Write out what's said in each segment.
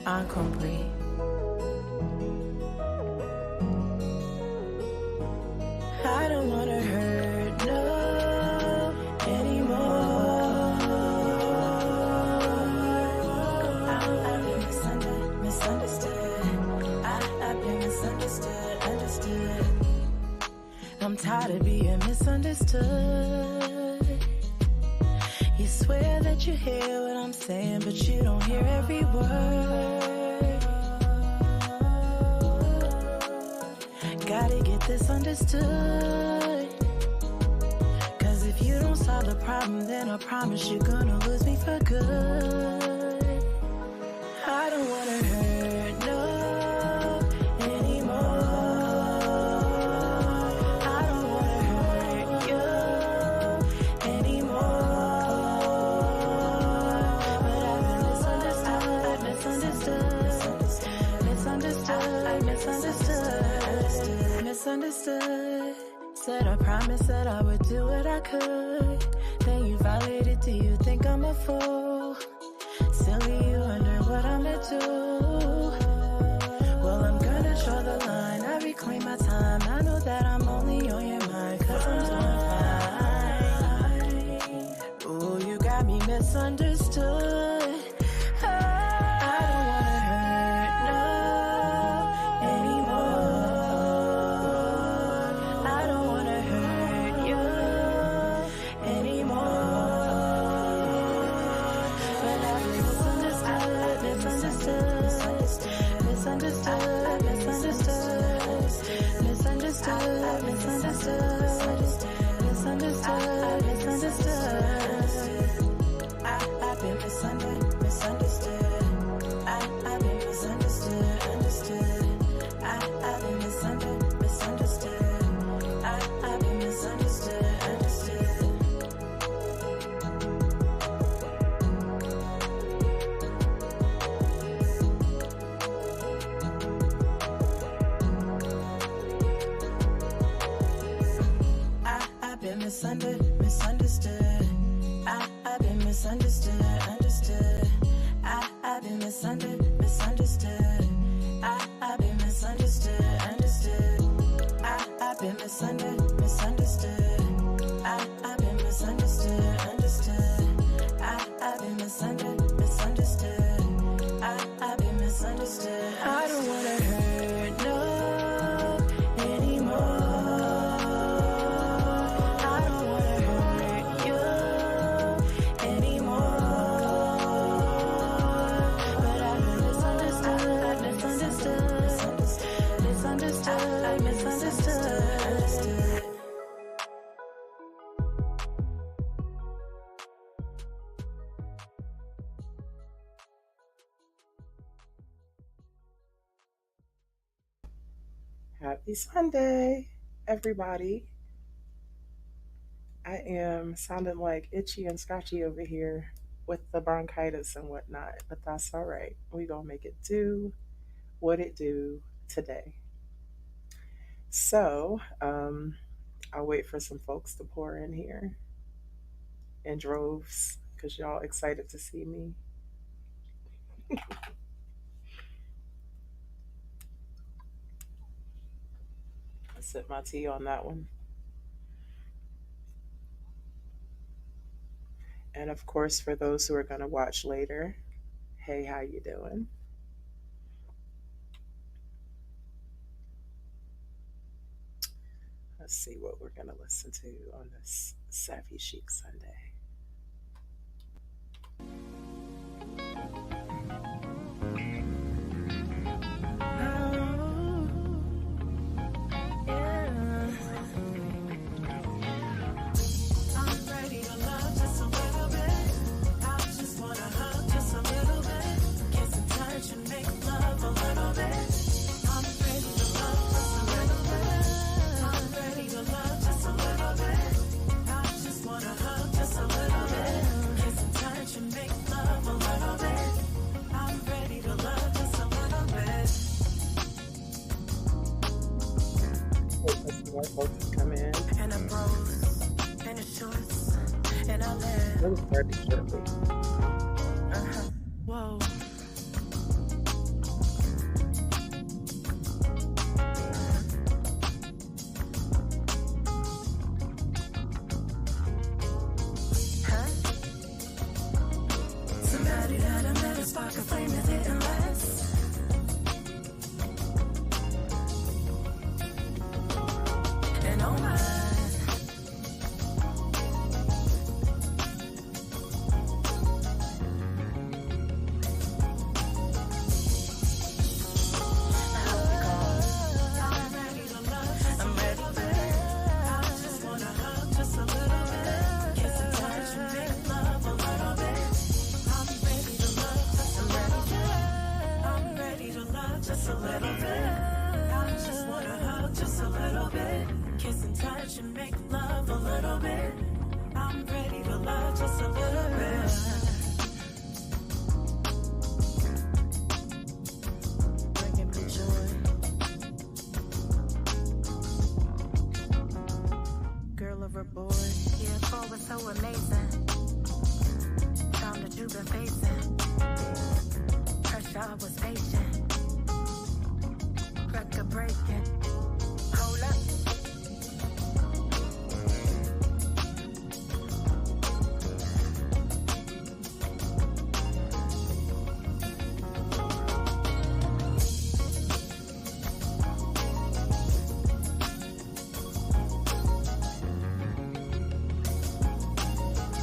incompris. I don't wanna hurt no anymore. I've been misunderstood. I've been misunderstood, understood. I'm tired of being misunderstood. You swear that you hear what I'm saying, but you don't hear every word. Gotta get this understood. Cause if you don't solve the problem, then I promise you're gonna lose me for good. I don't wanna hurt no anymore. I don't wanna hurt you anymore. But I've been misunderstood. Said I promised that I would do what I could. Then you violated. Do you think I'm a fool? Silly, you wonder what I'ma do. Well, I'm gonna draw the line. I reclaim my time. I know that I'm only on your mind, cause I'm doing fine. Ooh, you got me misunderstood. I don't wanna hurt no anymore. I don't wanna hurt you anymore. But I've been misunderstood. I've been misunderstood. I've been misunderstood, understood. I've been misunderstood. I've been misunderstood, understood. I've been misunderstood. I've been misunderstood, understood. I've been misunderstood. I've been misunderstood, understood. I've been misunderstood. I've been misunderstood, understood. I've been misunderstood. I've been misunderstood. I don't wanna hurt no anymore. Happy Sunday, everybody. I am sounding like itchy and scratchy over here with the bronchitis and whatnot, but that's all right. We're going to make it do what it do today. So, I'll wait for some folks to pour in here in droves because y'all excited to see me. I sip my tea on that one. And of course, for those who are going to watch later, hey, how you doing? Let's see what we're going to listen to on this Savvy Chic Sunday. More folks come in. And I'm bros, and it's shorts, and I live. We'll start shortly. Whoa. just a little bit. Kiss and touch and make love a little bit. I'm ready to love just a little bit. Bringing me joy. Girl overboard. Yeah, fall was so amazing. Found that you've been facing. Pressure I was patient. Record breaking. Hold up.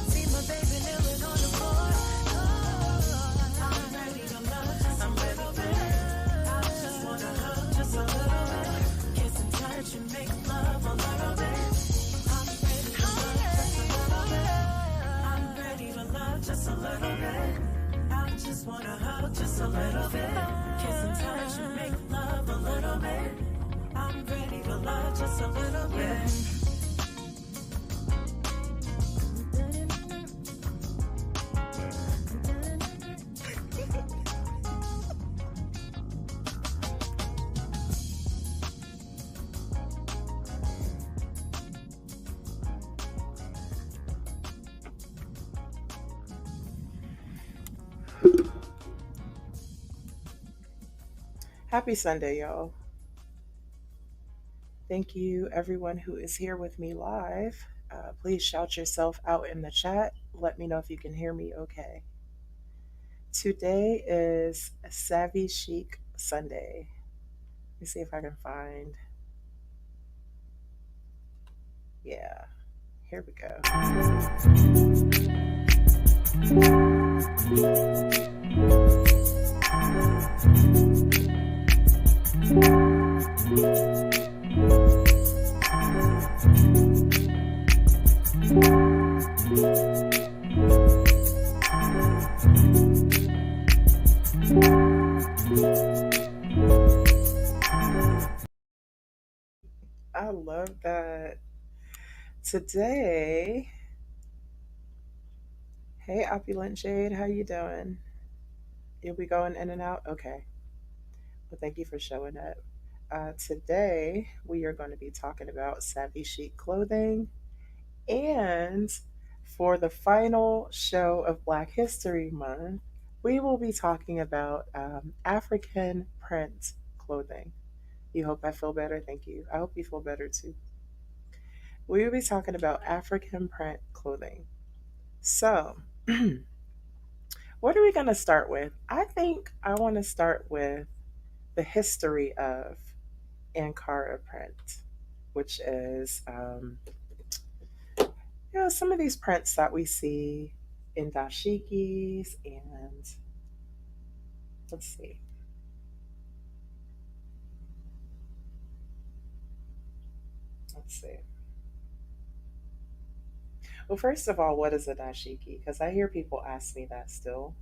See my baby kneeling on the floor. I'm ready to love just a little bit. I just wanna hug just a little bit. Kiss and touch and make love a little bit. I'm ready to love just a little bit. I'm ready to love just a little bit. I just wanna hug just a little bit. Kiss and touch and make love a little bit. I'm ready to love just a little bit. Happy Sunday, y'all. Thank you, everyone who is here with me live. Please shout yourself out in the chat. Let me know if you can hear me okay. Today is Savvy Chic Sunday. Let me see if I can find. Yeah, here we go. I love that. Today, hey Opulent Jade, how you doing? You'll be going in and out? Okay. Well, thank you for showing up. Today, we are going to be talking about savvy chic clothing. And for the final show of Black History Month, we will be talking about African print clothing. You hope I feel better? Thank you. I hope you feel better too. We will be talking about African print clothing. So, what are we going to start with? I think I want to start with the history of Ankara print, which is some of these prints that we see in dashikis and let's see. Let's see. Well, first of all, what is a dashiki? Because I hear people ask me that still.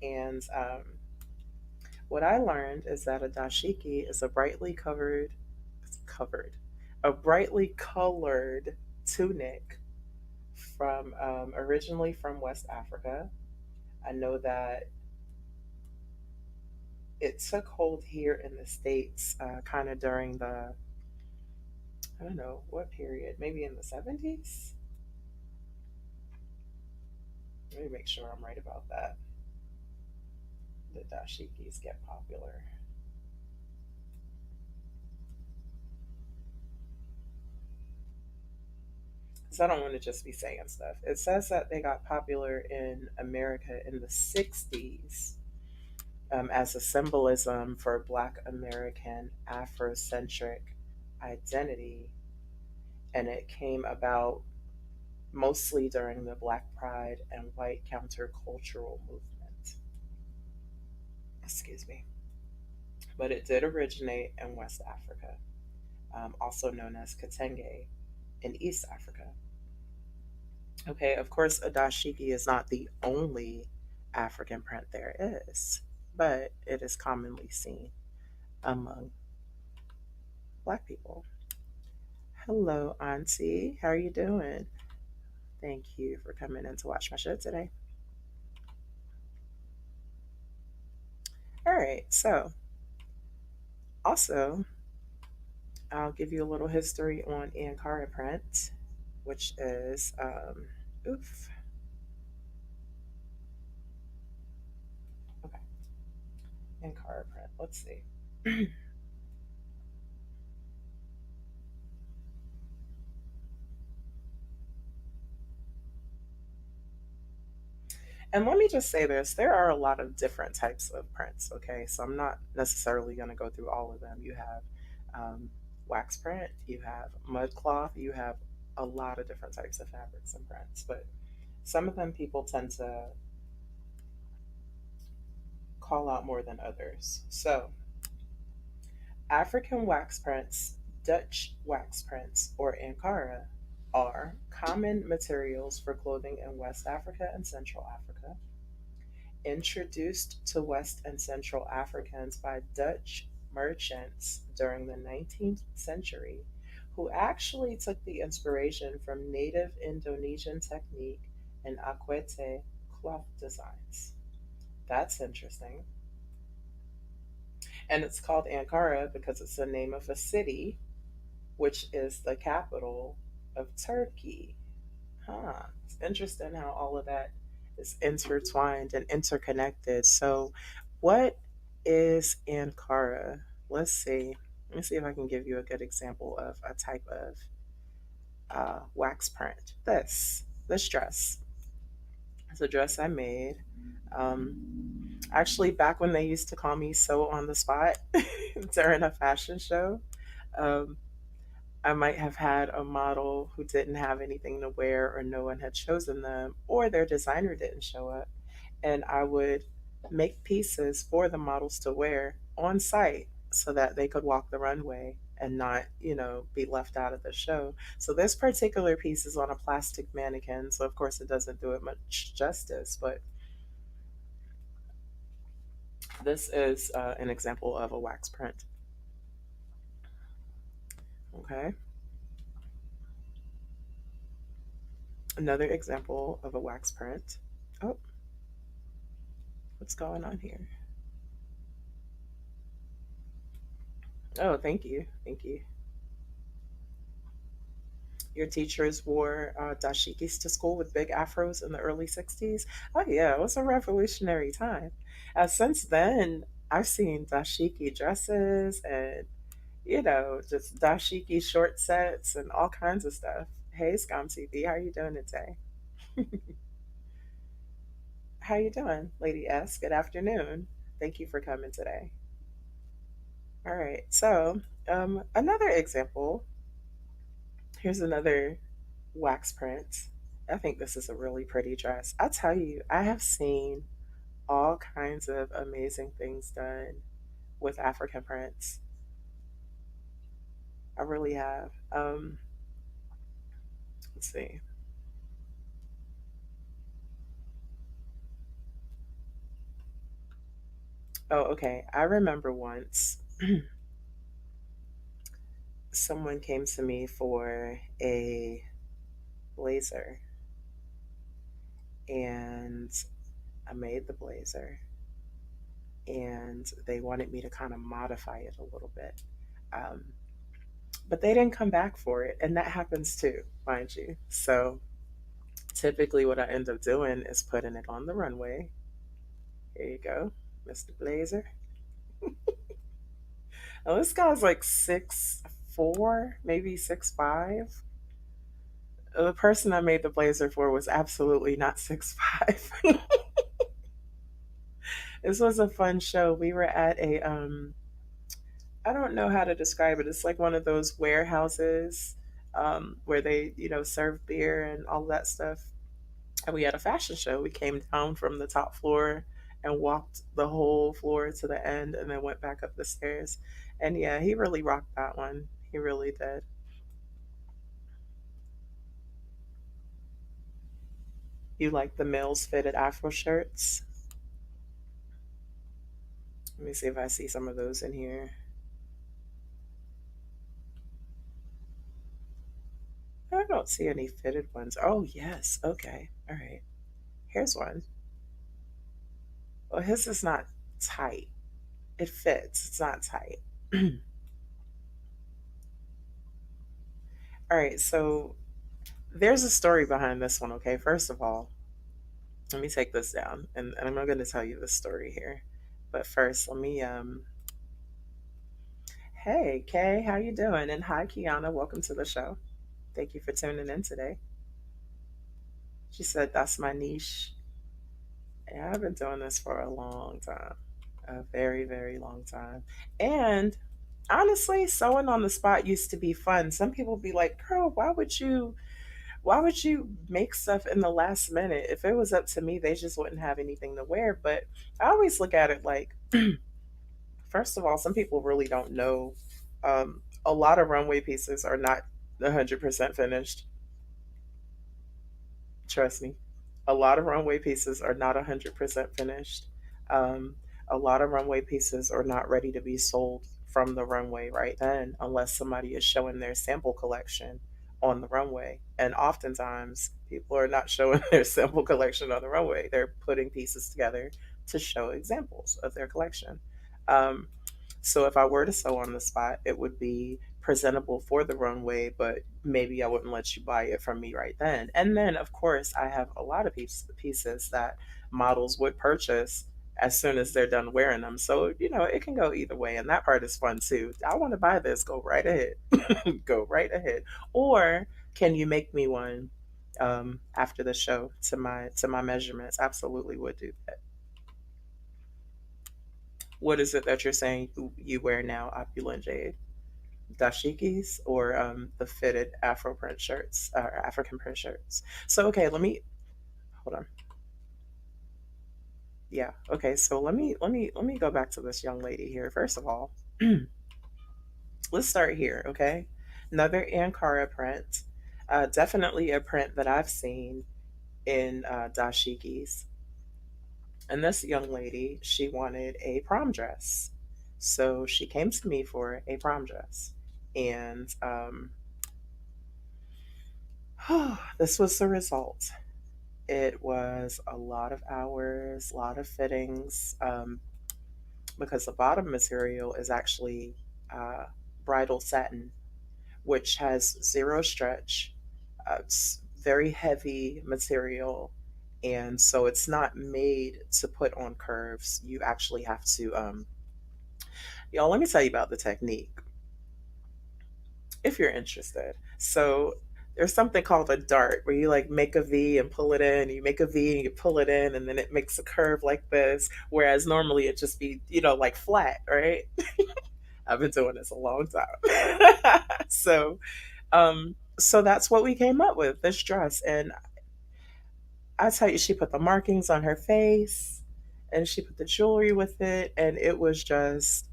And what I learned is that a dashiki is a a brightly colored tunic from originally from West Africa. I know that it took hold here in the States kind of during the, I don't know what period, maybe in the 70s. Let me make sure I'm right about that. The dashikis get popular. Because I don't want to just be saying stuff. It says that they got popular in America in the 60s as a symbolism for Black American Afrocentric identity. And it came about mostly during the Black Pride and white countercultural movement. Excuse me. But it did originate in West Africa, also known as Katenge in East Africa. Okay, of course, a dashiki is not the only African print there is, but it is commonly seen among Black people. Hello, Auntie. How are you doing? Thank you for coming in to watch my show today. All right, so also, I'll give you a little history on Ankara print, which is, oof, okay, Ankara print. Let's see. And let me just say this, there are a lot of different types of prints, okay? So I'm not necessarily going to go through all of them. You have um, wax print, you have mud cloth, you have a lot of different types of fabrics and prints, but some of them people tend to call out more than others. So, African wax prints, Dutch wax prints, or Ankara are common materials for clothing in West Africa and Central Africa, introduced to West and Central Africans by Dutch merchants during the 19th century, who actually took the inspiration from native Indonesian technique and Akwete cloth designs. That's interesting. And it's called Ankara because it's the name of a city, which is the capital of Turkey. Huh. It's interesting how all of that is intertwined and interconnected. So, what is Ankara? Let's see. Let me see if I can give you a good example of a type of wax print. This dress. It's a dress I made. Actually, back when they used to call me so on the spot during a fashion show, um, I might have had a model who didn't have anything to wear, or no one had chosen them, or their designer didn't show up. And I would make pieces for the models to wear on site so that they could walk the runway and not, be left out of the show. So this particular piece is on a plastic mannequin. So, of course, it doesn't do it much justice, but this is an example of a wax print. Okay. Another example of a wax print. Oh, what's going on here? Oh, thank you. Thank you. Your teachers wore dashikis to school with big afros in the early 60s. Oh, yeah, it was a revolutionary time. Since then, I've seen dashiki dresses and, just dashiki short sets and all kinds of stuff. Hey, Scum TV, how are you doing today? How you doing, Lady S? Good afternoon. Thank you for coming today. All right, so another example. Here's another wax print. I think this is a really pretty dress. I tell you, I have seen all kinds of amazing things done with African prints. I really have. Let's see. Oh, okay. I remember once someone came to me for a blazer, and I made the blazer, and they wanted me to kind of modify it a little bit. Um, but they didn't come back for it, and that happens too, mind you. So typically, what I end up doing is putting it on the runway. Here you go, Mr. Blazer. Now, this guy's like 6'4", maybe 6'5". The person I made the blazer for was absolutely not 6'5". This was a fun show. We were at a I don't know how to describe it. It's like one of those warehouses where they, serve beer and all that stuff. And we had a fashion show. We came down from the top floor and walked the whole floor to the end and then went back up the stairs. And yeah, he really rocked that one. He really did. You like the males fitted afro shirts? Let me see if I see some of those in here. don't see any fitted ones. Oh, yes. Okay. All right. Here's one. Well, his is not tight. It fits. It's not tight. All right. So there's a story behind this one. Okay. First of all, let me take this down, and I'm not going to tell you the story here. But first, let me hey, Kay, how you doing? And hi, Kiana, welcome to the show. Thank you for tuning in today. She said, that's my niche. Yeah, I've been doing this for a long time, a very, very long time. And honestly, sewing on the spot used to be fun. Some people be like, girl, why would you make stuff in the last minute? If it was up to me, they just wouldn't have anything to wear. But I always look at it like, first of all, some people really don't know. A lot of runway pieces are not 100% finished. Trust me. A lot of runway pieces are not 100% finished. Um, a lot of runway pieces are not ready to be sold from the runway right then, unless somebody is showing their sample collection on the runway. And oftentimes, people are not showing their sample collection on the runway. They're putting pieces together to show examples of their collection. Um, so if I were to sew on the spot, it would be presentable for the runway, but maybe I wouldn't let you buy it from me right then. And then, of course, I have a lot of pieces that models would purchase as soon as they're done wearing them. So, it can go either way. And that part is fun too. I want to buy this. Go right ahead. Go right ahead. Or can you make me one after the show to my measurements? Absolutely would do that. What is it that you're saying you wear now, Opulent Jade? Dashikis or the fitted Afro print shirts or African print shirts. So okay, let me hold on. Yeah. Okay. So let me go back to this young lady here. First of all, let's start here. Okay. Another Ankara print. Definitely a print that I've seen in dashikis. And this young lady, she wanted a prom dress. So she came to me for a prom dress. And this was the result. It was a lot of hours, a lot of fittings, because the bottom material is actually uh, bridal satin, which has zero stretch. It's very heavy material, and so it's not made to put on curves. You actually have to, y'all, let me tell you about the technique if you're interested. So there's something called a dart where you like make a V and pull it in, you make a V and you pull it in, and then it makes a curve like this. Whereas normally it just be, like flat, right? I've been doing this a long time. So that's what we came up with, this dress. And I tell you, she put the markings on her face and she put the jewelry with it, and it was just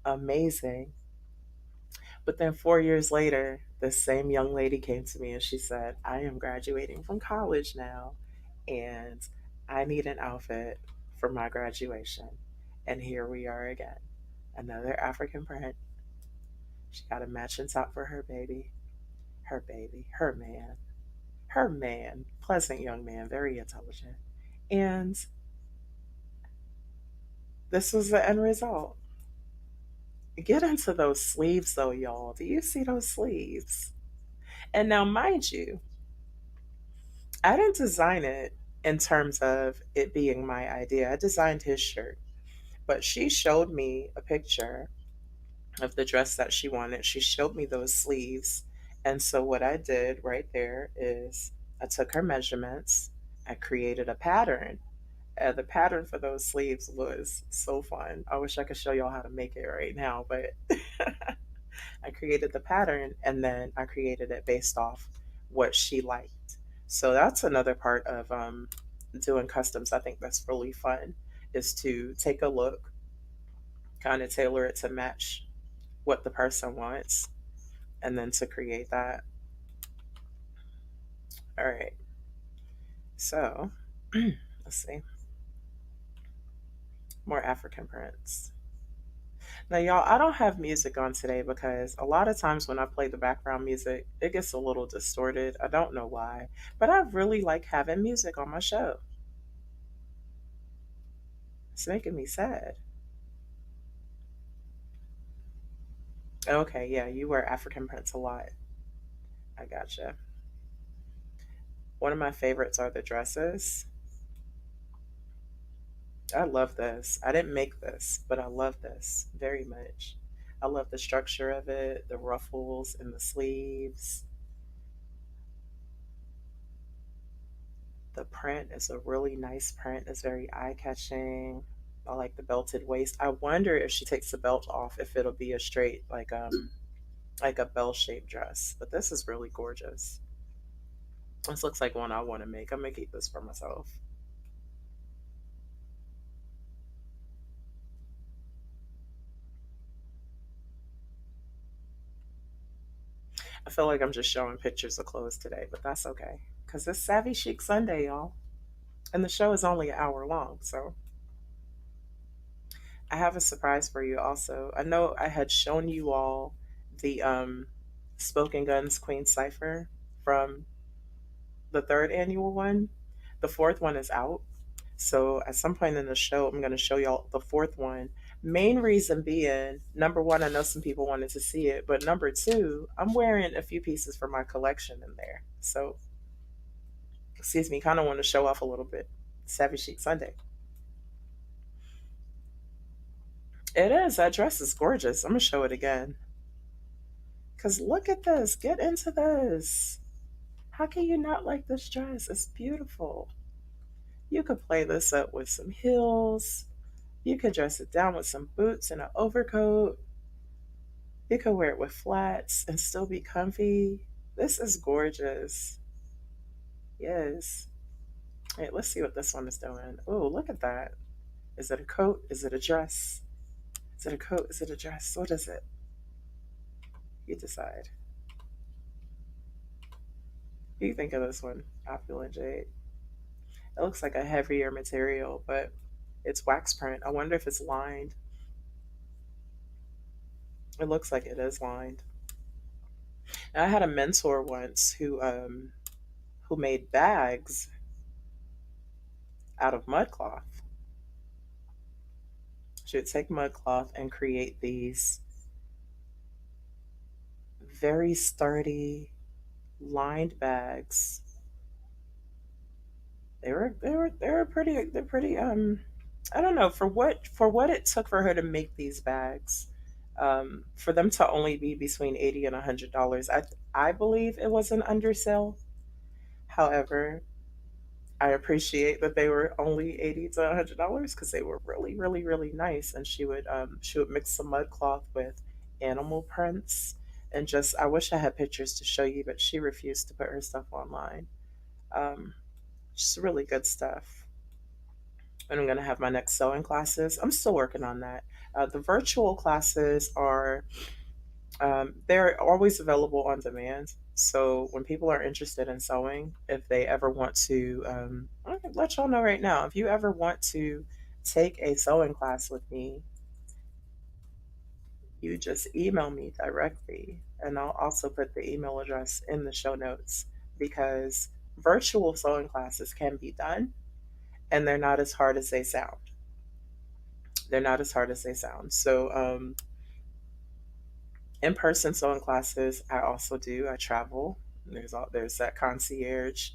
amazing. But then 4 years later, this same young lady came to me and she said, I am graduating from college now and I need an outfit for my graduation. And here we are again. Another African print. She got a matching top for her baby. Her baby. Her man. Her man. Pleasant young man, very intelligent. And this was the end result. Get into those sleeves though, y'all. Do you see those sleeves? And now, mind you, I didn't design it in terms of it being my idea. I designed his shirt, but she showed me a picture of the dress that she wanted. She showed me those sleeves. And so, what I did right there is I took her measurements, I created a pattern. The pattern for those sleeves was so fun. I wish I could show y'all how to make it right now, but I created the pattern and then I created it based off what she liked. So that's another part of doing customs. I think that's really fun is to take a look, kind of tailor it to match what the person wants, and then to create that. All right. So let's see more African prints. Now, y'all, I don't have music on today because a lot of times when I play the background music, it gets a little distorted. I don't know why, but I really like having music on my show. It's making me sad. Okay, yeah, you wear African prints a lot. I gotcha. One of my favorites are the dresses. I love this. I didn't make this, but I love this very much. I love the structure of it, the ruffles and the sleeves. The print is a really nice print. It's very eye-catching. I like the belted waist. I wonder if she takes the belt off, if it'll be a straight like a bell-shaped dress. But this is really gorgeous. This looks like one I want to make. I'm gonna keep this for myself. I feel like I'm just showing pictures of clothes today, but that's okay. Because it's Savvy Chic Sunday, y'all. And the show is only an hour long. So I have a surprise for you also. I know I had shown you all the Spoken Guns Queen Cipher from the third annual one. The fourth one is out. So at some point in the show, I'm going to show y'all the fourth one. Main reason being, number one, I know some people wanted to see it, but number two, I'm wearing a few pieces for my collection in there. So, excuse me, kind of want to show off a little bit. Savvy Chic Sunday. It is. That dress is gorgeous. I'm going to show it again. Because look at this. Get into this. How can you not like this dress? It's beautiful. You could play this up with some heels. You could dress it down with some boots and an overcoat. You could wear it with flats and still be comfy. This is gorgeous. Yes. Hey, let's see what this one is doing. Oh, look at that. Is it a coat? Is it a dress? Is it a coat? Is it a dress? What is it? You decide. You think of this one, Opulent Jade. It looks like a heavier material, but it's wax print. I wonder if it's lined. It looks like it is lined. And I had a mentor once who made bags out of mud cloth. She would take mud cloth and create these very sturdy lined bags. They're pretty I don't know for what it took for her to make these bags. For them to only be between 80 and $100, I believe it was an undersell. However, I appreciate that they were only 80 to $100 because they were really, really, really nice. And she would mix some mud cloth with animal prints and just I wish I had pictures to show you, but she refused to put her stuff online. Um, just really good stuff. And I'm gonna have my next sewing classes. I'm still working on that. The virtual classes are they're always available on demand. So when people are interested in sewing, if they ever want to, I can let y'all know right now. If you ever want to take a sewing class with me, you just email me directly, and I'll also put the email address in the show notes because virtual sewing classes can be done, and they're not as hard as they sound. They're not as hard as they sound. So in-person sewing classes I also do. I travel. There's that concierge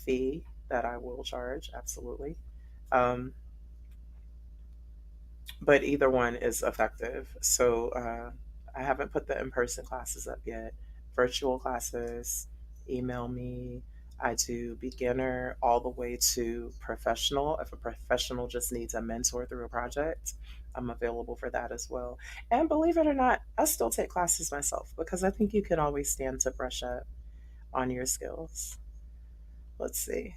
fee that I will charge, absolutely. um, but either one is effective. So I haven't put the in-person classes up yet. Virtual classes, email me. I do beginner all the way to professional. If a professional just needs a mentor through a project, I'm available for that as well. And believe it or not, I still take classes myself because I think you can always stand to brush up on your skills. Let's see.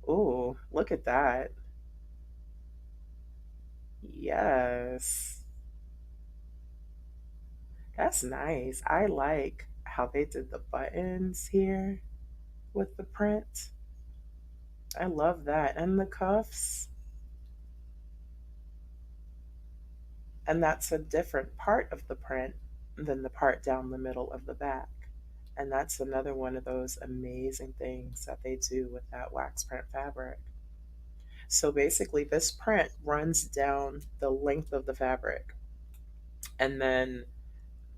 Ooh, look at that. Yes. That's nice. I like how they did the buttons here with the print. I love that. And the cuffs. And that's a different part of the print than the part down the middle of the back. And that's another one of those amazing things that they do with that wax print fabric. So basically, this print runs down the length of the fabric, and then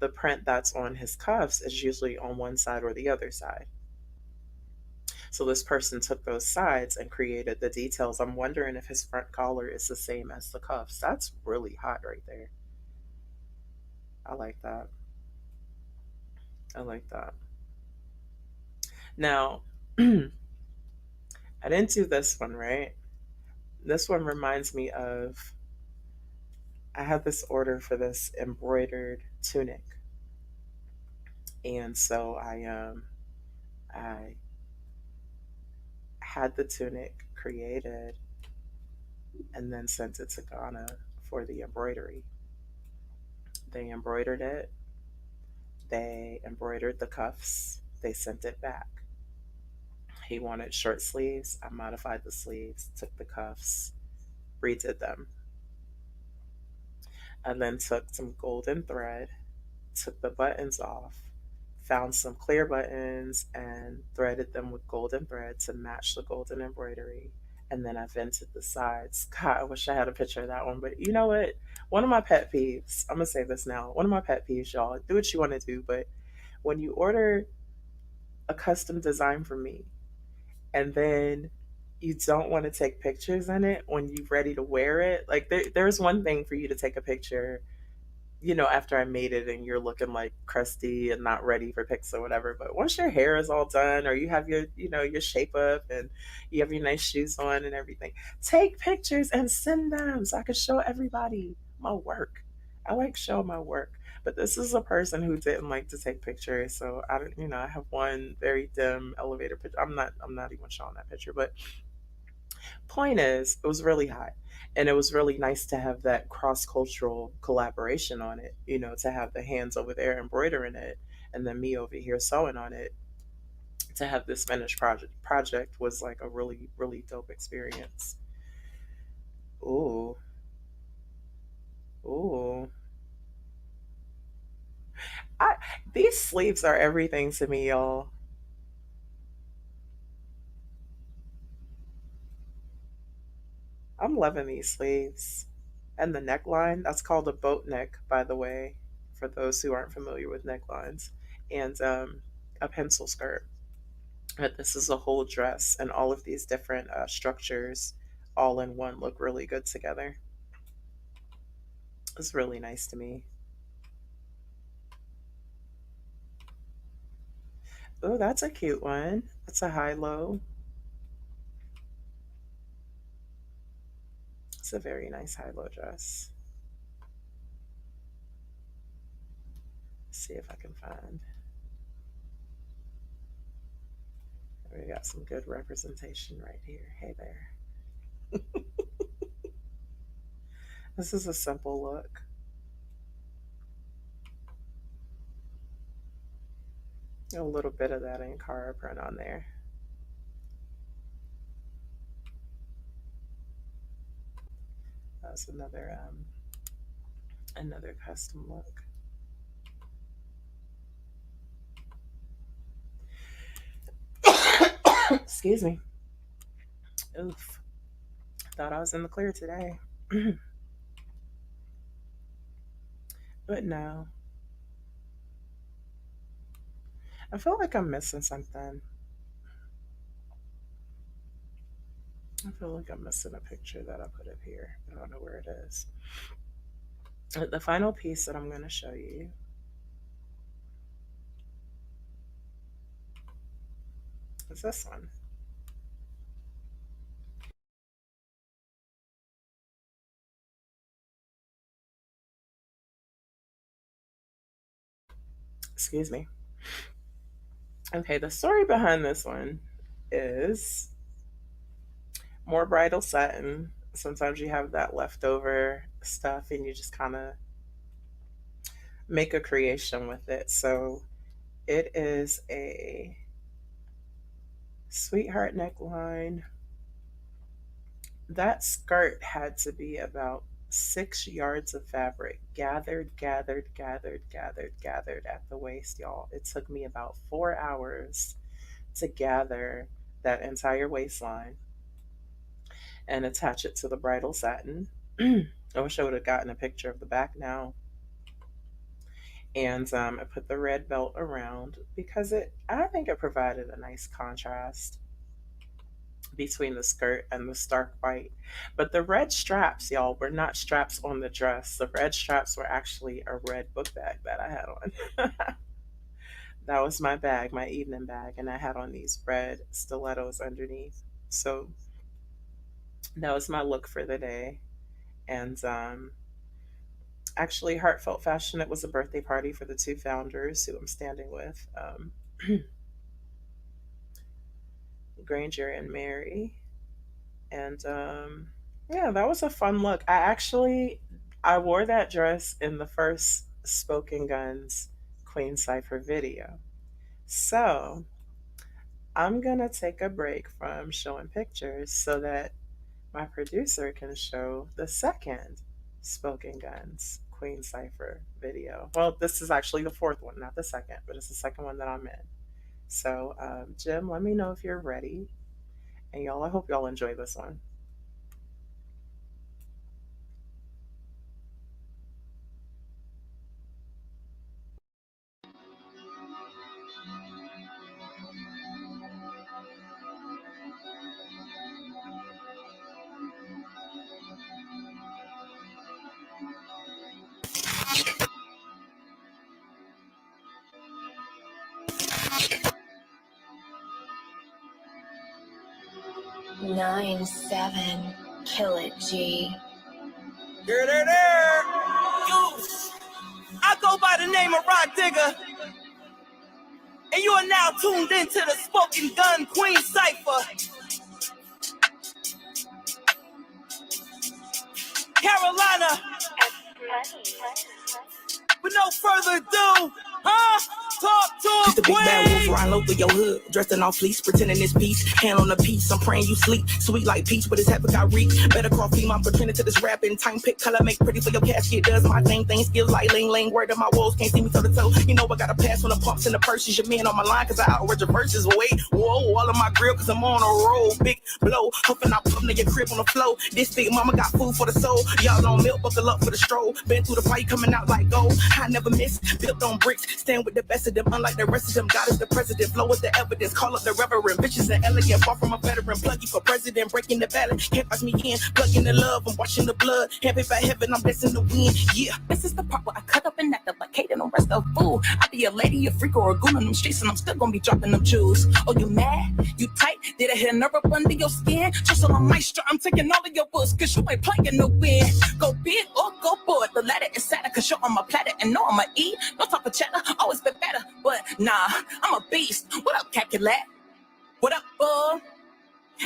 the print that's on his cuffs is usually on one side or the other side. So this person took those sides and created the details. I'm wondering if his front collar is the same as the cuffs. That's really hot right there. I like that. I like that. Now, I didn't do this one, right? This one reminds me of I had this order for this embroidered tunic. And so I had the tunic created and then sent it to Ghana for the embroidery. They embroidered it. They embroidered the cuffs. They sent it back. He wanted short sleeves. I modified the sleeves, took the cuffs, redid them. I then took some golden thread, took the buttons off, found some clear buttons, and threaded them with golden thread to match the golden embroidery. And then I vented the sides. God, I wish I had a picture of that one. But you know what? One of my pet peeves, I'm going to say this now. One of my pet peeves, y'all, do what you want to do. But when you order a custom design from me and then you don't want to take pictures in it when you're ready to wear it, like there's one thing for you to take a picture, after I made it and you're looking like crusty and not ready for pics or whatever. But once your hair is all done or you have your shape up and you have your nice shoes on and everything, take pictures and send them so I can show everybody my work. I like showing my work. But this is a person who didn't like to take pictures. So I don't, I have one very dim elevator picture. I'm not even showing that picture, but point is, it was really hot. And it was really nice to have that cross cultural collaboration on it, to have the hands over there embroidering it and then me over here sewing on it. To have this finished project was like a really, really dope experience. Ooh, ooh. I These sleeves are everything to me, y'all. I'm loving these sleeves. And the neckline, that's called a boat neck, by the way, for those who aren't familiar with necklines. And a pencil skirt. But this is a whole dress, and all of these different structures, all in one, look really good together. It's really nice to me. Oh, that's a cute one. That's a high low. It's a very nice high low dress. Let's see if I can find. We got some good representation right here. Hey there. This is a simple look. A little bit of that Ankara print on there. That's another custom look. Excuse me. Oof. Thought I was in the clear today. But no. I feel like I'm missing something. I feel like I'm missing a picture that I put up here. I don't know where it is. The final piece that I'm going to show you is this one. Excuse me. Okay, the story behind this one is more bridal satin. Sometimes you have that leftover stuff and you just kind of make a creation with it. So it is a sweetheart neckline. That skirt had to be about 6 yards of fabric gathered at the waist, y'all. It took me about 4 hours to gather that entire waistline and attach it to the bridal satin. I wish I would have gotten a picture of the back now. And I put the red belt around because I think it provided a nice contrast between the skirt and the stark white. But the red straps, y'all, were not straps on the dress. The red straps were actually a red book bag that I had on. That was my bag, my evening bag, and I had on these red stilettos underneath. So that was my look for the day. And actually, Heartfelt Fashion, it was a birthday party for the two founders who I'm standing with, Granger and Mary. And yeah, that was a fun look. I wore that dress in the first Spoken Guns Queen Cypher video. So I'm gonna take a break from showing pictures so that my producer can show the second Spoken Guns Queen Cypher video. Well, this is actually the fourth one, not the second, but it's the second one that I'm in. So, Jim, let me know if you're ready. And y'all, I hope y'all enjoy this one. Nine, 7, kill it, G. There. I go by the name of Rock Digger, and you are now tuned into the Spoken Gun Queen Cypher. Carolina. With no further ado, talk to Just a big bad wolf riding low through your hood, dressed in all fleece, pretending it's peace. Hand on the piece, I'm praying you sleep. Sweet like peach, but his habit got reek. Better call female, I'm pretending to this rapping. Time pick, color, make pretty for your casket. Does my thing, skills like ling. Word of my woes, can't see me toe to toe. You know I got a pass on the pumps and the purses. Your man on my line, cause I outrage your verses. Wait, whoa, all of my grill, cause I'm on a roll. Big blow, huffing out, pumping in your crib on the flow. This big mama got food for the soul. Y'all on milk, buckle up for the stroll. Been through the fight, coming out like gold. I never miss, built on bricks. Stand with the best of them, unlike the rest of them. God is the president, flow is the evidence. Call up the reverend, bitches and elegant. Far from a veteran, pluggy for president, breaking the ballot. Can't watch me in, plugging the love. I'm watching the blood. Happy by heaven, I'm blessing the wind. Yeah, this is the part where I cut up and act up like Kate and the rest of fool. I be a lady, a freak, or a goon on them streets, and I'm still gonna be dropping them jewels. Oh, you mad? You tight? Did I hit a nerve up under your skin? Just on my maestro, I'm taking all of your books, cause you ain't playing no win. Go big or go board. The ladder is sadder, cause you're on my platter, and no, I'ma eat. No talk of cheddar, always been better, but nah, I'm a beast. What up, Caculet? What up, bull?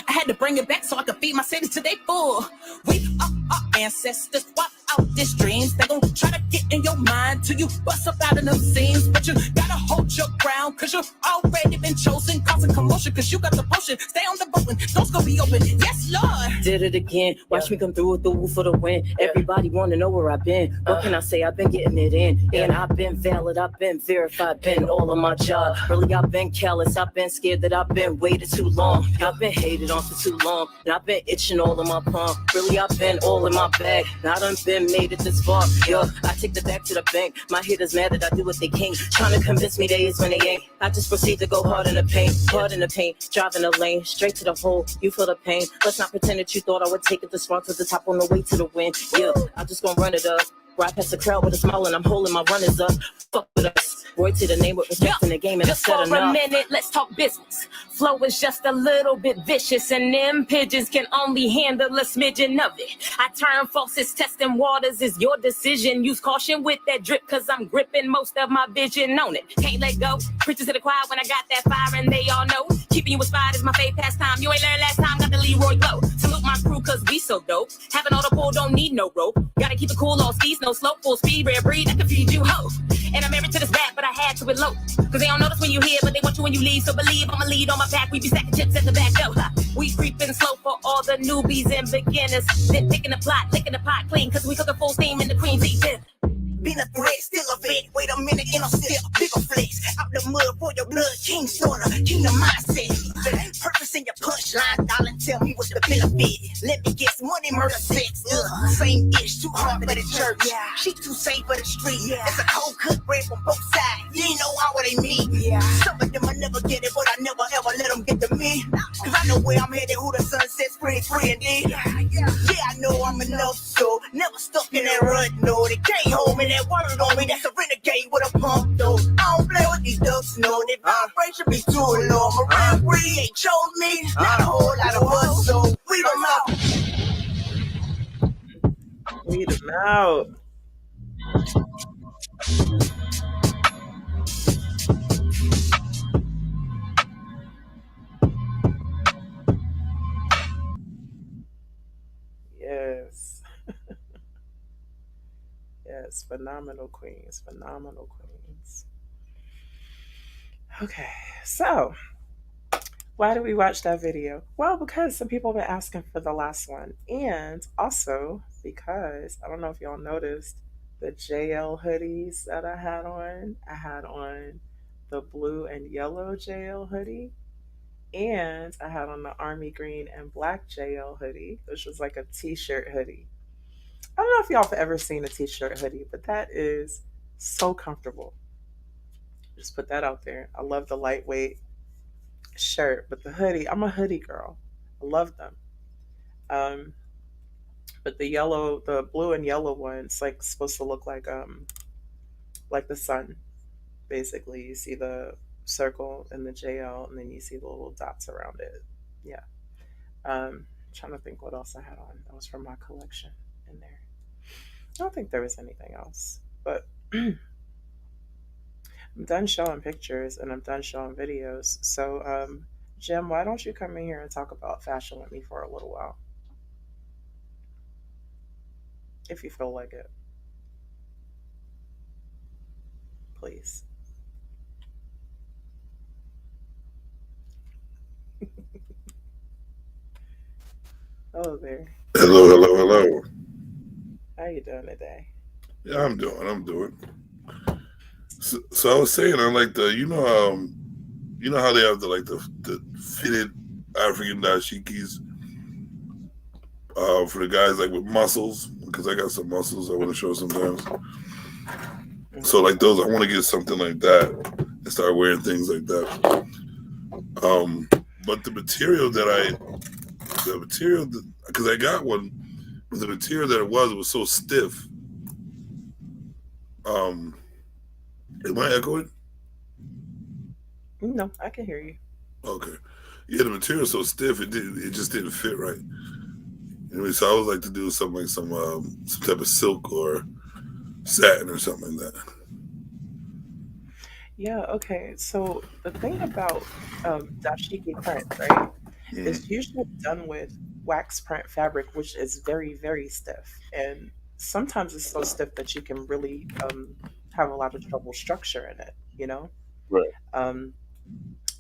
I had to bring it back so I could feed my city till they full. We are our ancestors, walk out these dreams. They gon' try to get in your mind till you bust up out of them scenes. But you gotta hold your ground, cause you already been chosen. Causing commotion, cause you got the potion. Stay on the boat and doors gonna be open. Yes, Lord. Did it again. Watch me come through with the woo for the win. Everybody wanna know where I've been. What can I say? I've been getting it in. And I've been valid, I've been verified, been all of my job. Really, I've been callous, I've been scared that I've been waited too long. I've been hated on for too long. And I've been itching all in my palm. Really, I've been all in my bag. And I done been made it this far. Yo, I take the back to the bank. My haters mad that I do what they can't. Trying to convince me they is when they ain't. I just proceed to go hard in the paint. Hard in the paint. Driving the lane. Straight to the hole. You feel the pain. Let's not pretend that you thought I would take it this far to the top on the way to the win. Yeah, I'm just gonna run it up. Right past the crowd with a smile and I'm holding my runners up. Fuck with us. Word to the name with respect in the game and just I said for enough. a minute, let's talk business. Flow is just a little bit vicious, and them pigeons can only handle a smidgen of it. I turn faucets, testing waters is your decision. Use caution with that drip, cause I'm gripping most of my vision on it. Can't let go. Preaching to the choir when I got that fire, and they all know Keeping you inspired is my fave pastime. You ain't learned last time, got the Leroy glow. Salute my crew, cause we so dope. Having all the pull, don't need no rope. Gotta keep it cool, all skis, no slope, full speed, rare breed, I can feed you hope. And I'm married to this rap, but I had to elope. Cause they don't notice when you here, but they want you when you leave. So believe I'ma lead on my pack, we be stacking chips at the back door. We creeping slow for all the newbies and beginners. Then picking the plot, licking the pot clean, cause we cooking full steam in the queen's eat. Been a threat, still a vet. Wait a minute, and I'm still a bigger flex. Out the mud for your blood, king sorta, kingdom mindset. Purpose in your punchline, dollar, tell me what's the benefit. Let me guess, money, murder, sex. Same ish, too hard for the church. She too safe for the street. It's a cold cut bread from both sides. You ain't know how they meet. Some of them I never get it, but I never ever let them get to me. Cause I know where I'm headed, who the sun sets free and then. Yeah, I know I'm enough, so never stuck in that rut. No, they can't hold me. That word on me, that's a renegade with a pump though. I don't play with these ducks, no. That vibration be too low. Marine breed ain't chose me, not a whole lot of us, so weed them out. Weed them out. Yes. Yes, phenomenal queens, phenomenal queens. Okay, so why did we watch that video? Well, because some people have been asking for the last one. And also because, I don't know if y'all noticed, the JL hoodies that I had on. I had on the blue and yellow JL hoodie. And I had on the army green and black JL hoodie, which was like a t-shirt hoodie. I don't know if y'all have ever seen a t-shirt hoodie, but that is so comfortable. Just put that out there. I love the lightweight shirt, but the hoodie, I'm a hoodie girl. I love them. Um, but the blue and yellow one, it's like supposed to look like the sun. Basically, you see the circle and the JL, and then you see the little dots around it. Yeah. Trying to think what else I had on. That was from my collection in there. I don't think there was anything else, but I'm done showing pictures and I'm done showing videos. So, Jim, why don't you come in here and talk about fashion with me for a little while, if you feel like it, please. Hello there. Hello, hello, hello. How you doing today? Yeah, I'm doing. So I was saying, I like you know how they have the fitted African dashikis for the guys like with muscles, because I got some muscles I want to show sometimes. So like those, I want to get something like that and start wearing things like that. But the material because I got one, but the material that it was so stiff. Am I echoing? No, I can hear you. Okay. Yeah, the material's so stiff, it just didn't fit right. Anyway, so I would like to do something like some type of silk or satin or something like that. Yeah, okay. So the thing about dashiki print, right, is usually done with wax print fabric, which is very, very stiff. And sometimes it's so stiff that you can really have a lot of trouble structure in it, you know? Right. Um,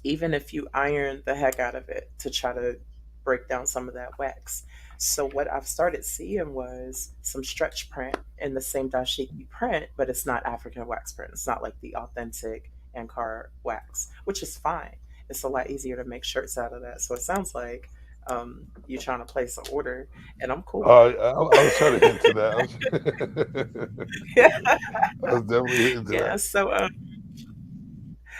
even if you iron the heck out of it to try to break down some of that wax. So what I've started seeing was some stretch print in the same dashiki print, but it's not African wax print. It's not like the authentic Ankara wax, which is fine. It's a lot easier to make shirts out of that. So it sounds like you're trying to place an order, and I'm cool. I was trying to hint to that. Yeah. I was definitely hitting to Yeah. that.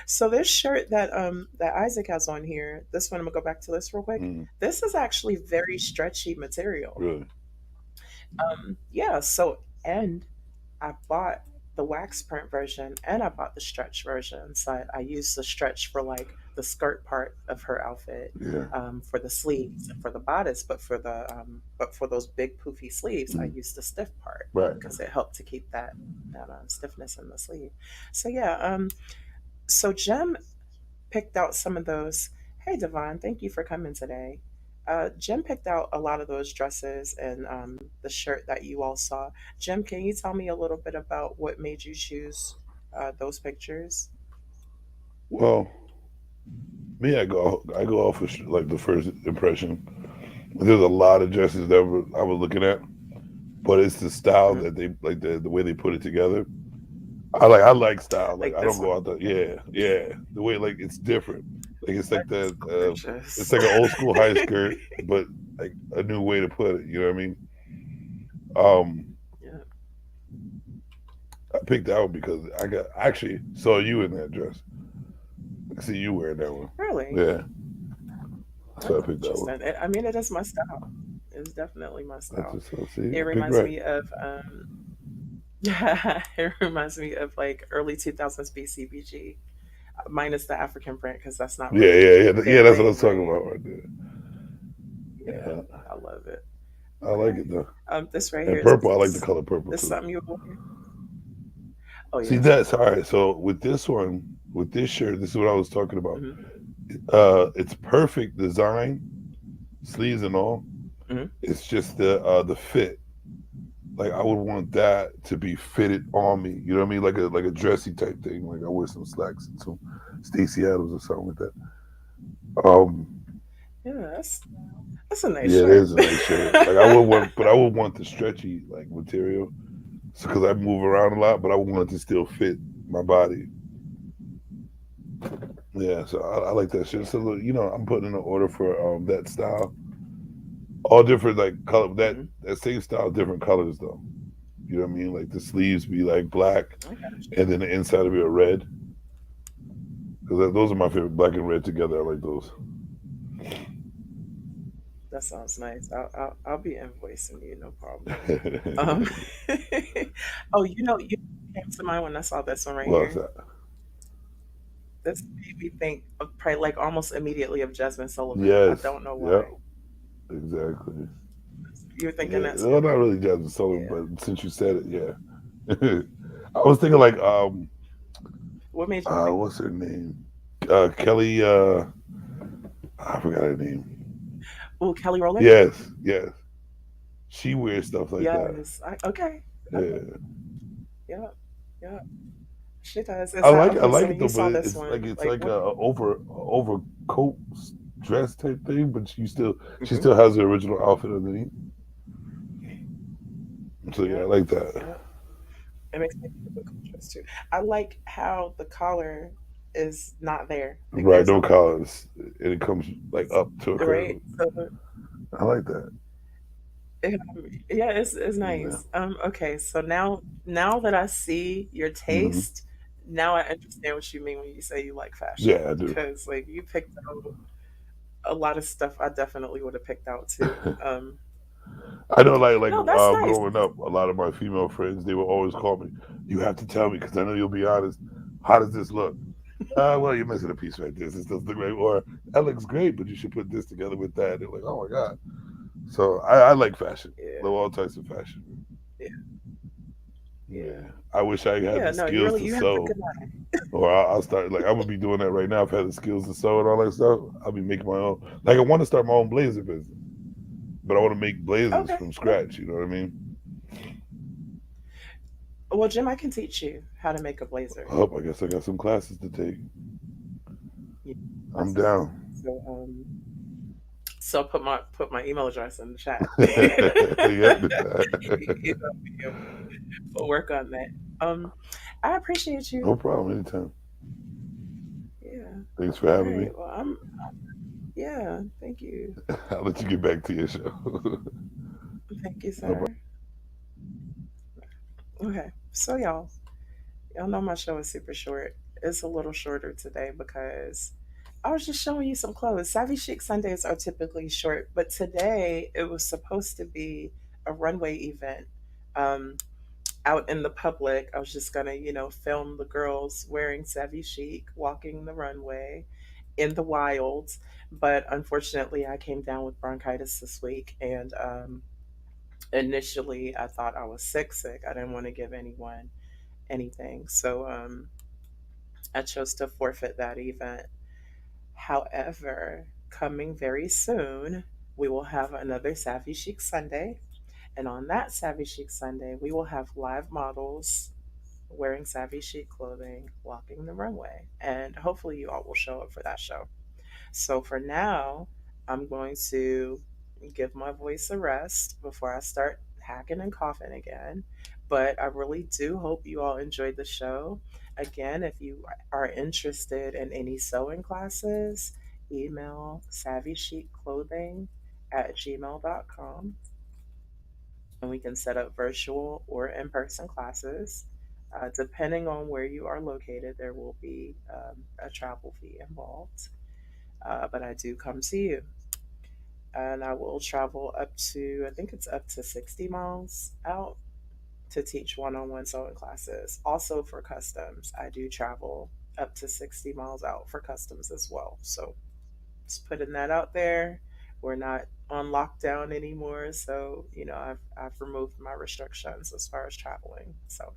So this shirt that that Isaac has on here, this one, I'm gonna go back to this real quick. This is actually very stretchy material. Really? Yeah, so and I bought the wax print version and I bought the stretch version. So I used the stretch for like the skirt part of her outfit, Yeah. for the sleeves and for the bodice, but for those big poofy sleeves, I used the stiff part Right. because it helped to keep that stiffness in the sleeve. So yeah, so Jem picked out some of those. Hey, Devon, thank you for coming today. Jim picked out a lot of those dresses and the shirt that you all saw. Jim, can you tell me a little bit about what made you choose those pictures? Well, me, I go off of like the first impression. There's a lot of dresses that I was looking at, but it's the style Hmm. that they like the way they put it together. I like style. Like Like I don't this go one? out there. Yeah, yeah. The way like it's different. Like it's like It's the it's gorgeous. like an old school high skirt, but like a new way to put it. You know what I mean? Um, Yeah. I picked that one because I actually saw you in that dress. I see you wearing that one. Really? Yeah, so I That's picked that one. interesting. I mean, it is my style. It's definitely my That's style. just so see. It I picked reminds right. me of it reminds me of like early 2000s BCBG, minus the African print because that's not Yeah, really yeah, yeah, yeah. their That's what I thing, was talking right? about right there. Yeah, Yeah, I love it. I like Okay. it though. This right And here purple, I like the color purple is too. something you will wear. Oh yeah, See, it's that's all beautiful. right. So with this one, with this shirt, this is what I was talking about. Hmm. It's perfect design, sleeves and all. Hmm. It's just the fit. Like I would want that to be fitted on me. You know what I mean? Like a dressy type thing. Like I wear some slacks and some Stacy Adams or something like that. Um, Yeah, that's a nice yeah, it shirt. is a nice shirt. Like I would want, but I would want the stretchy like material because I move around a lot. But I would want it to still fit my body. Yeah, so I like that shit. Yeah. So I'm putting in an order for that style. All different like color Hmm. that same style, different colors though. You know what I mean? Like the sleeves be like black, I got you. and then the inside will be a red. Because those are my favorite, black and red together. I like those. That sounds nice. I'll be invoicing you, no problem. Um, oh, you came to mind when I saw this one right What's here. that? This made me think of probably like almost immediately of Jasmine Sullivan. I Yes. don't know Yep. why. Exactly. You're thinking Yeah. that No, too? not really Jasmine Sullivan, Yeah. but since you said it, yeah. I was thinking like What made you think? what's her name? Kelly. I forgot her name. Oh, Kelly Rowland? Yes. Yes. She wears stuff like that. Yes. Okay. Okay. Yeah. Yeah. Yeah. She does. I Is that like I okay? So like when it you though, but saw this it's like one, it's like like what? a overcoat dress type thing, but she Hmm. still has the original outfit underneath. So yeah, I Yeah. like that. Yeah. It makes me think of the cultures too. I like how the collar is not there. Like Right, there's no no collar. collars, and it comes like up to a Right. curve. So I like that. it, yeah, it's Yeah. nice. Okay, so now that I see your Hmm. taste, now I understand what you mean when you say you like fashion. Yeah, I do. Because like you picked out a lot of stuff I definitely would have picked out too. I know, like No, that's nice. growing up, a lot of my female friends they would always call me. You have to tell me because I know you'll be honest. How does this look? Well, you're missing a piece right there. This doesn't look right, or that looks great, but you should put this together with that. They're like, oh my god. So I like fashion. Yeah, Love all types of fashion. yeah, yeah, Yeah. I wish I had yeah. the No, skills to you have a sew, good eye. or I'll start like I would be doing that right now if I had the skills to sew and all that stuff. I'll be making my own. Like I want to start my own blazer business, but I want to make blazers Okay, from okay. scratch. You know what I mean? Well, Jim, I can teach you how to make a blazer. Oh, I guess I got some classes to take. Yeah, I'm classes. down. So so put my email address in the chat. Yep. Email me and we'll work on that. Um, I appreciate you. No problem. Anytime. Yeah. Thanks for All having me. right. Well, yeah. Thank you. I'll let you get back to your show. Thank you, No problem. sir. Okay. So y'all know my show is super short. It's a little shorter today because I was just showing you some clothes. Savvy Chic Sundays are typically short, but today it was supposed to be a runway event. Um, Out in the public. I was just gonna, film the girls wearing Savvy Chic, walking the runway in the wilds. But unfortunately, I came down with bronchitis this week, and initially I thought I was sick. I didn't want to give anyone anything, so I chose to forfeit that event. However, coming very soon, we will have another Savvy Chic Sunday. And on that Savvy Chic Sunday, we will have live models wearing Savvy Chic clothing walking the runway. And hopefully, you all will show up for that show. So for now, I'm going to give my voice a rest before I start hacking and coughing again. But I really do hope you all enjoyed the show. Again, if you are interested in any sewing classes, email savvychiclothing at gmail.com and we can set up virtual or in person classes. Depending on where you are located, there will be a travel fee involved. But I do come to you. And I will travel up to, I think it's up to 60 miles out to teach one on one sewing classes. Also for customs, I do travel up to 60 miles out for customs as well. So just putting that out there. We're not on lockdown anymore. So, I've removed my restrictions as far as traveling. So,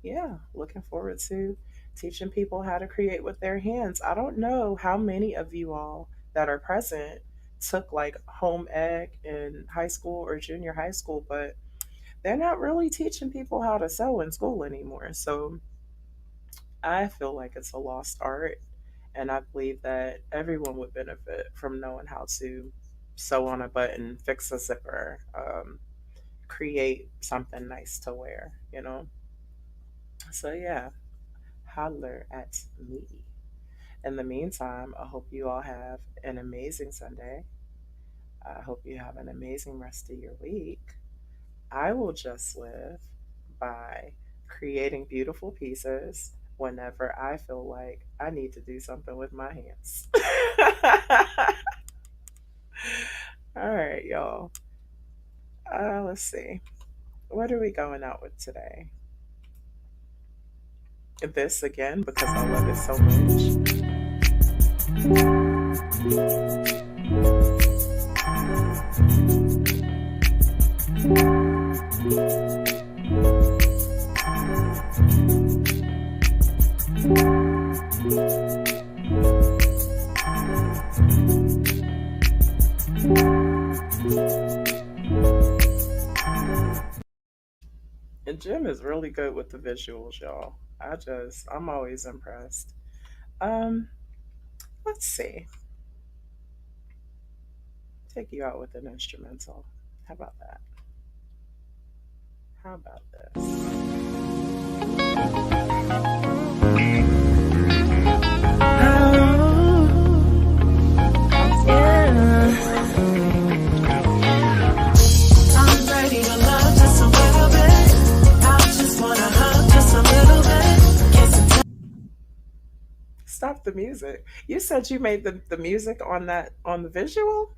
yeah, looking forward to teaching people how to create with their hands. I don't know how many of you all that are present took like home ec in high school or junior high school, but they're not really teaching people how to sew in school anymore. So I feel like it's a lost art. And I believe that everyone would benefit from knowing how to sew on a button, fix a zipper, create something nice to wear. So, yeah, holler at me. In the meantime, I hope you all have an amazing Sunday. I hope you have an amazing rest of your week. I will just live by creating beautiful pieces whenever I feel like I need to do something with my hands. All right, y'all. Let's see. What are we going out with today? This again because I love it so And Jim is really good with the visuals, y'all. I'm always impressed. Let's see. Take you out with an instrumental. How about that? How about I'm ready to love just a little bit. I just wanna hug just a little bit. Kiss and tell. Stop the music. You said you made the music on the visual?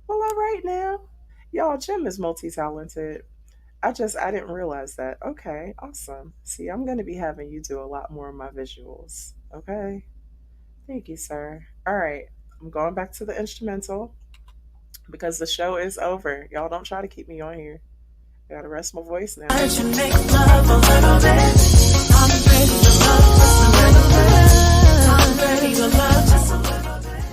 Well, all right now. Y'all, Jim is multi-talented. I didn't realize that. Okay, awesome. See, I'm gonna be having you do a lot more of my visuals. Okay? Thank you, sir. All right. I'm going back to the instrumental because the show is over. Y'all don't try to keep me on here. I gotta rest my voice now. Let you make love a little bit. I'm ready to love just a little bit. I'm ready to love just a little bit.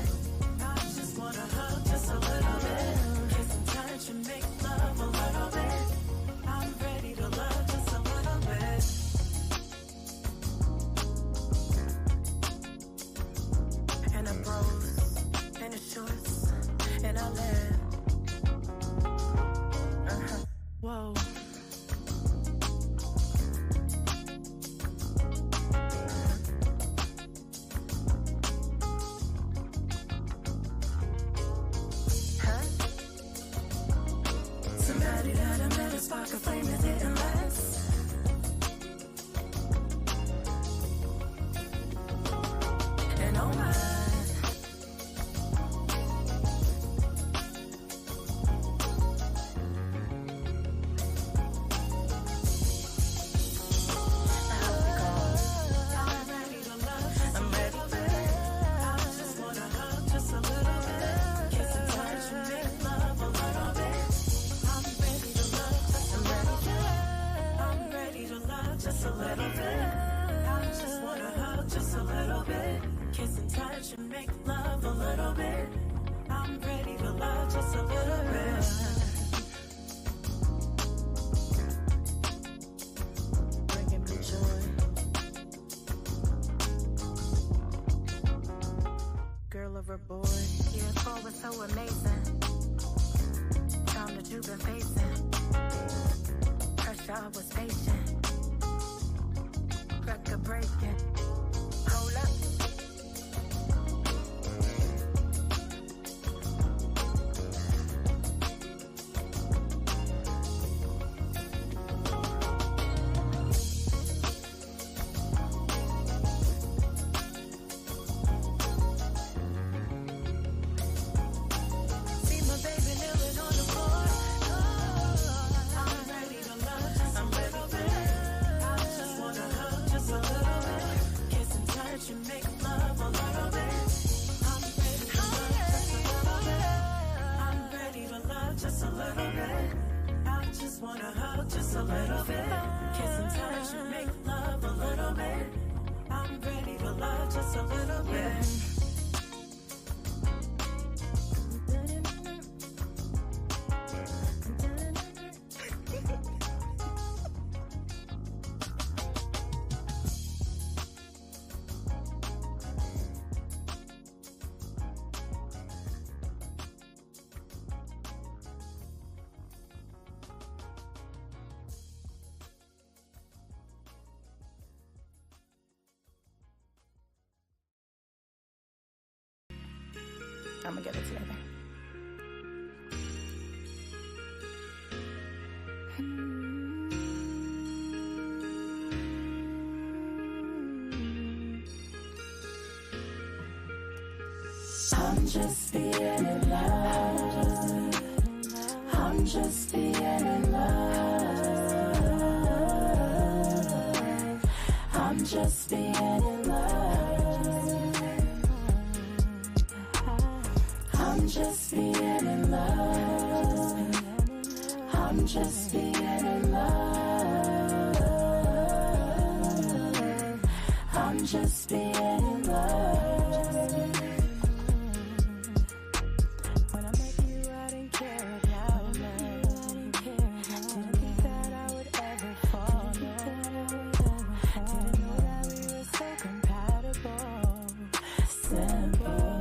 I just wanna hug just a little bit. Kiss and touch and make love a little bit. I'm ready to love just a little bit. And I bros, and the shorts, and I laugh. Whoa. Somebody that I met, a spark of flame that didn't last. And oh my. Just a little bit. I just wanna hug just a little bit. Kiss and touch overboard. Years forward so amazing. Time that you've been facing. Pressure I was patient. Record breaking. Hold up. I'm gonna get it together. I'm just being in love. I'm just being in love. I'm just being in love. I'm just being in love. I'm just being in love. I'm just being in love. When I met you, I didn't care about love. Didn't think that I would ever fall in love. Didn't know that we were so compatible. Simple.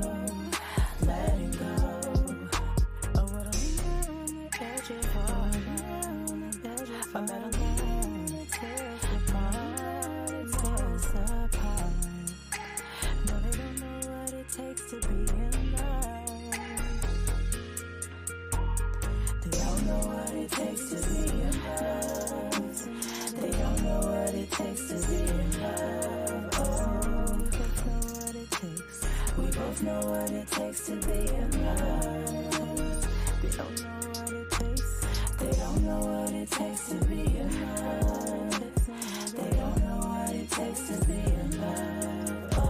Letting go of what I'm on the edge of heart. I met a man, it tears apart, it tears apart. No, they don't know what it takes to be in love. They don't know what it takes to be in love. They don't know what it takes to be in love. Oh, we both know what it takes to be in love. They don't know what it takes. They don't know what it takes to be in love. They don't know what it takes to be in love. Oh,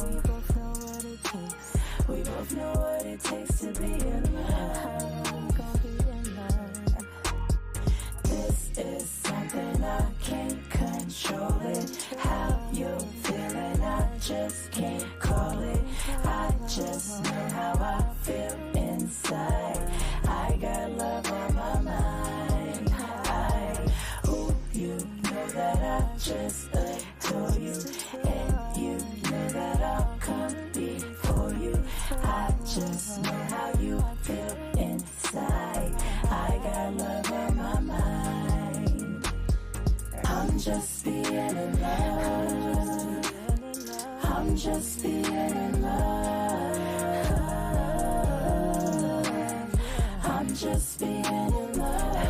we both know what it takes. We both know what it takes to be in love. Gonna be in love. This is something I can't control it. How you feeling? I just can't call it. I just know how I feel inside. I got love on my mind. You know that I just adore you, and you know that I'll come before you. I just know how you feel inside. I got love on my mind. I'm just being in love. I'm just being in love. I'm just being in love.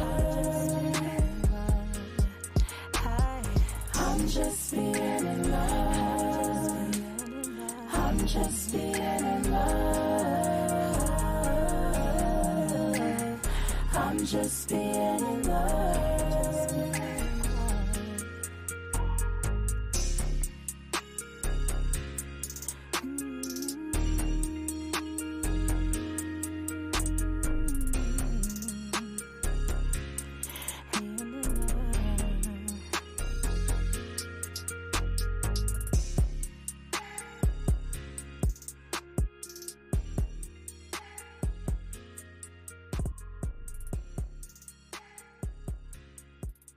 I'm just being in love. I'm just being in love. I'm just being in love.